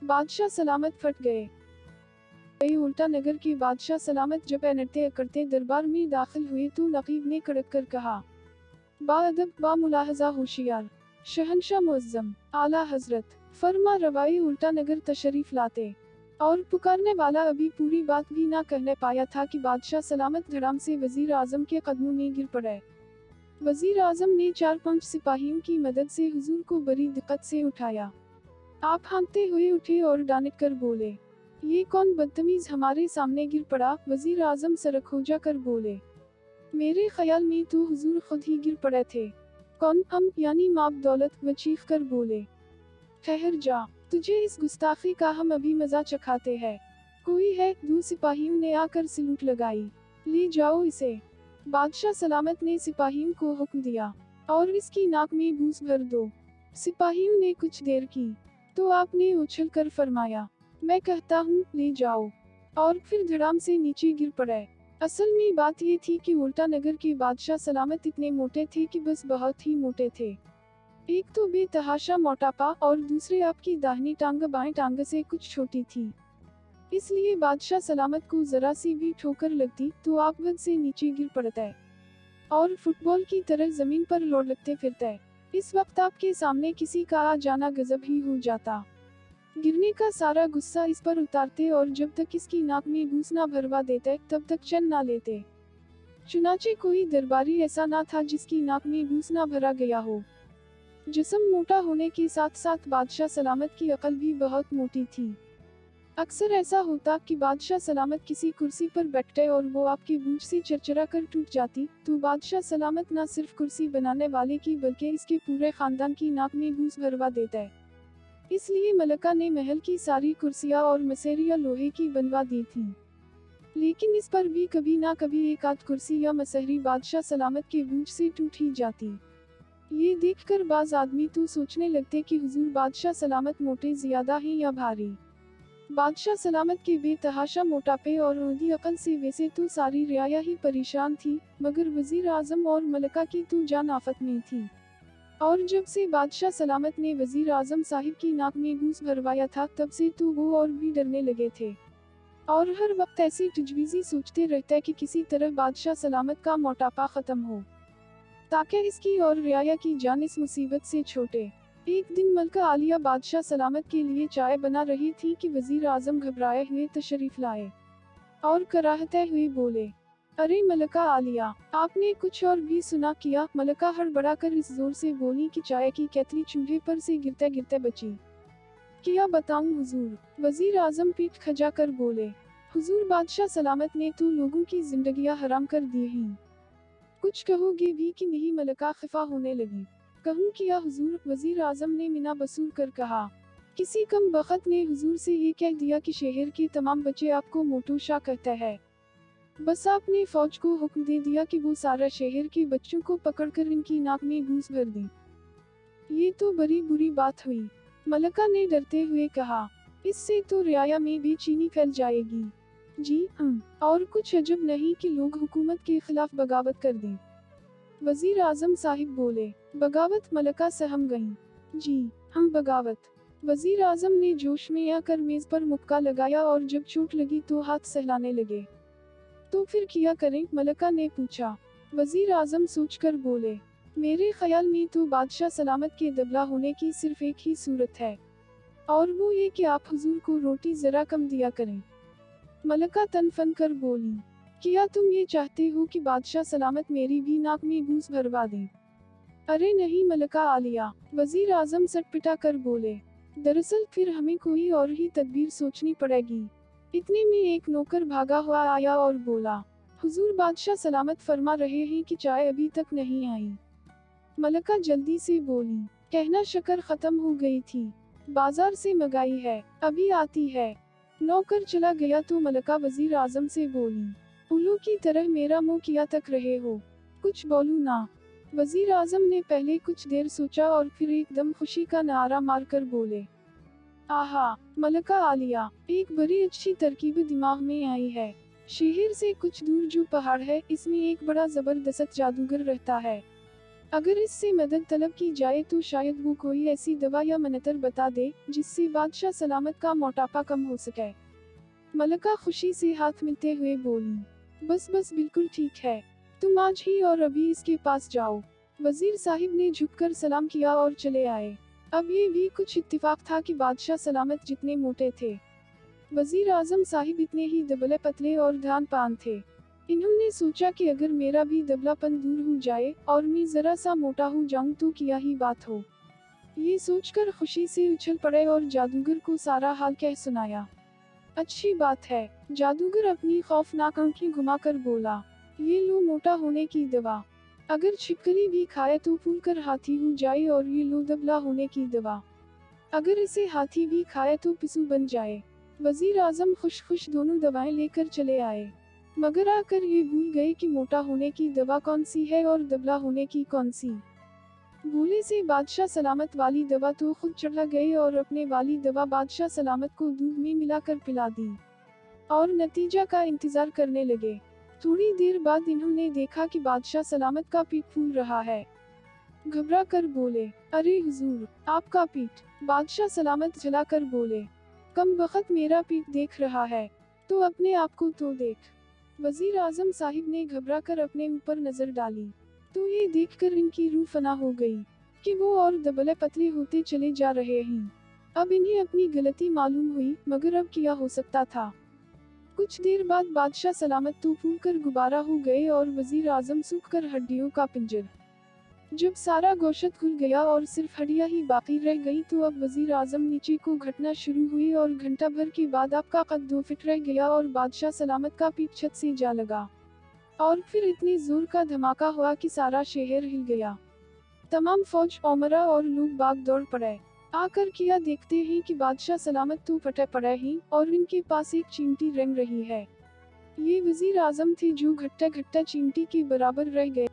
बादशाह सलामत फट गए। उल्टा नगर के बादशाह सलामत जब नृत्य करते दरबार में दाखिल हुए तो नकीब ने कड़क कर कहा, बाअदब बा मुलाहजा होशियार, शहंशाह मुअज्जम, आला हजरत, फरमा रवाई उल्टा नगर तशरीफ लाते। और पुकारने वाला अभी पूरी बात भी ना कहने पाया था कि बादशाह सलामत धड़ाम से वजीर आजम के कदमों में गिर पड़े। वजीर आजम ने 4-5 सिपाहियों की मदद से हुजूर को बड़ी दिक्कत से उठाया। आप हाँकते हुए उठे और डांट कर बोले, ये कौन बदतमीज हमारे सामने गिर पड़ा। वजीर आजम सरखोजा कर बोले, मेरे ख्याल में तो हुजूर खुद ही गिर पड़े थे। कौन? हम यानी माप दौलत। वह चीख कर बोले, ठहर जा, तुझे इस गुस्ताखी का हम अभी मजा चखाते हैं। कोई है? 2 सिपाहियों ने आकर सलूट लगाई। ले जाओ इसे। बादशाह सलामत ने सिपाहियों को हुक्म दिया, और इसकी नाक में बूस भर दो। सिपाहियों ने कुछ देर की, तो आपने उछल कर फरमाया, मैं कहता हूँ ले जाओ, और फिर धड़ाम से नीचे गिर पड़े। असल में बात ये थी कि उल्टा नगर के बादशाह सलामत इतने मोटे थे कि बस बहुत ही मोटे थे। एक तो बेतहाशा मोटापा और दूसरे आपकी दाहिनी टांग बाएं टांग से कुछ छोटी थी। इसलिए बादशाह सलामत को जरा सी भी ठोकर लगती तो आप वध से नीचे गिर पड़ते और फुटबॉल की तरह जमीन पर लौटते फिरते। इस वक्त आपके सामने किसी का आ जाना गजब ही हो जाता। गिरने का सारा गुस्सा इस पर उतारते और जब तक इसकी नाक में घूस ना भरवा देते तब तक चैन ना लेते। चुनाचे कोई दरबारी ऐसा ना था जिसकी नाक में घूस ना भरा गया हो। जिस्म मोटा होने के साथ साथ बादशाह सलामत की अकल भी बहुत मोटी थी। अक्सर ऐसा होता कि बादशाह सलामत किसी कुर्सी पर बैठते और वो आपकी बूझ से चरचरा कर टूट जाती, तो बादशाह सलामत न सिर्फ कुर्सी बनाने वाले की बल्कि इसके पूरे खानदान की नाक में घूस भरवा देते। इसलिए मलका ने महल की सारी कुर्सियां और मसेरियां लोहे की बनवा दी थीं। लेकिन इस पर भी कभी ना कभी एक आध कुर्सी या मसहरी बादशाह सलामत के बूझ से टूट ही जाती। ये देखकर बाज आदमी तो सोचने लगते कि हुजूर बादशाह सलामत मोटे ज्यादा हैं या भारी। बादशाह सलामत के बेतहाशा मोटापे और ऊंधी अकल से वैसे तो सारी रियाया ही परेशान थी, मगर वजीर आजम और मलका की तो जान आफत में थी। और जब से बादशाह सलामत ने वजीर आजम साहिब की नाक में घूस भरवाया था तब से तो वो और भी डरने लगे थे, और हर वक्त ऐसी तजवीज़ी सोचते रहते कि किसी तरह बादशाह सलामत का मोटापा खत्म हो, ताकि इसकी और रियाया की जान इस मुसीबत से छोटे। एक दिन मलका आलिया बादशाह सलामत के लिए चाय बना रही थी कि वजीर आजम घबराए हुए तशरीफ लाए और कराहते हुए बोले, अरे मलका आलिया, आपने कुछ और भी सुना किया? मलका हड़बड़ा कर इस जोर से बोली कि चाय की केतली चूल्हे पर से गिरते गिरते बची। क्या बताऊं हुजूर? वजीर आजम पीठ खजा कर बोले, हुजूर बादशाह सलामत ने तो लोगों की जिंदगियां हराम कर दी हैं। कुछ कहोगे भी कि नहीं? मलका खफा होने लगी। कहूँ क्या हुजूर? वजीर आजम ने मिना बसूर कर कहा। किसी कम बखत ने हुजूर से ये कह दिया कि शहर के तमाम बच्चे आपको मोटू शाह कहते हैं। बस आपने फौज को हुक्म दे दिया कि वो सारा शहर के बच्चों को पकड़कर इनकी नाक में घूस भर दी। ये तो बड़ी बुरी बात हुई। मलका ने डरते हुए कहा, इससे तो रियाया में बेचैनी फैल जाएगी। जी और कुछ अजब नहीं कि लोग हुकूमत के खिलाफ बगावत कर दें। वजीर आजम साहिब बोले, बगावत? मलका सहम गईं। जी हम बगावत। वजीर आजम ने जोश में आकर मेज पर मुक्का लगाया और जब चोट लगी तो हाथ सहलाने लगे। तो फिर क्या करें? मलका ने पूछा। वजीर आजम सोचकर बोले, मेरे ख्याल में तो बादशाह सलामत के दबला होने की सिर्फ एक ही सूरत है, और वो ये कि आप हुजूर को रोटी जरा कम दिया करें। मलका तनफन कर बोली, क्या तुम ये चाहते हो कि बादशाह सलामत मेरी भी नाक में घूस भरवा दें? अरे नहीं मलका आलिया, वजीर आजम सटपिटा कर बोले, दरअसल फिर हमें कोई और ही तदबीर सोचनी पड़ेगी। इतने में एक नौकर भागा हुआ आया और बोला, हुजूर बादशाह सलामत फरमा रहे हैं कि चाय अभी तक नहीं आई। मलका जल्दी से बोली, कहना शक्कर खत्म हो गई थी, बाजार से मंगाई है, अभी आती है। नौकर चला गया तो मलका वजीर आजम से बोली, उल्लू की तरह मेरा मुंह किया तक रहे हो, कुछ बोलू ना? वजीर आजम ने पहले कुछ देर सोचा और फिर एकदम खुशी का नारा मारकर बोले, आहा मलका आलिया, एक बड़ी अच्छी तरकीब दिमाग में आई है। शहर से कुछ दूर जो पहाड़ है, इसमें एक बड़ा जबरदस्त जादूगर रहता है। अगर इससे मदद तलब की जाए तो शायद वो कोई ऐसी दवा या मनतर बता दे जिससे बादशाह सलामत का मोटापा कम हो सके। मलका खुशी से हाथ मिलते हुए बोली, बस बस बिल्कुल ठीक है, तुम आज ही और अभी इसके पास जाओ। वजीर साहिब ने झुककर सलाम किया और चले आए। अब ये भी कुछ इत्तेफाक था कि बादशाह सलामत जितने मोटे थे, वजीर आजम साहिब इतने ही दुबले पतले और ध्यान पान थे। इन्होंने सोचा कि अगर मेरा भी दुबलापन दूर हो जाए और मैं जरा सा मोटा हो जाऊं तो क्या ही बात हो। ये सोचकर खुशी से उछल पड़े और जादूगर को सारा हाल कह सुनाया। अच्छी बात है, जादूगर अपनी खौफनाक आंखें घुमाकर बोला, ये लो मोटा होने की दवा। अगर छिपकली भी खाए तो फूल कर हाथी हो जाए, और ये लो दुबला होने की दवा। अगर इसे हाथी भी खाए तो पिसू बन जाए। वजीर आजम खुश खुश दोनों दवाएं लेकर चले आए, मगर आकर ये भूल गए कि मोटा होने की दवा कौन सी है और दुबला होने की कौन सी। भूले से बादशाह सलामत वाली दवा तो खुद चढ़ा गए और अपने वाली दवा बादशाह सलामत को दूध में मिलाकर पिला दी और नतीजा का इंतजार करने लगे। थोड़ी देर बाद इन्होंने देखा कि बादशाह सलामत का पीठ फूल रहा है। घबरा कर बोले, अरे हुजूर, आपका पीठ। बादशाह सलामत जलाकर बोले, कम बखत मेरा पीठ देख रहा है तो अपने आप को तो देख। वजीर आजम साहिब ने घबरा कर अपने ऊपर नजर डाली तो ये देखकर इनकी रूह फना हो गई कि वो और दुबले पतले होते चले जा रहे हैं। अब इन्हें अपनी गलती मालूम हुई, मगर अब क्या हो सकता था। कुछ देर बाद बादशाह सलामत तो फूल कर गुब्बारा हो गए और वजीर आजम सूख कर हड्डियों का पिंजर। जब सारा गोश्त खुल गया और सिर्फ हड्डियां ही बाकी रह गई तो अब वजीर आजम नीचे को घटना शुरू हुई और घंटा भर के बाद आपका कद 2 फीट रह गया और बादशाह सलामत का पीठ छत से जा लगा। और फिर इतनी जोर का धमाका हुआ कि सारा शहर हिल गया। तमाम फौज, उमरा और लोग भाग दौड़ पड़े। आकर किया देखते हैं कि बादशाह सलामत तो फटे पड़े हैं और इनके पास एक चिमटी रेंग रही है। ये वजीर आजम थे जो घट्टा घट्टा चिमटी के बराबर रह गए।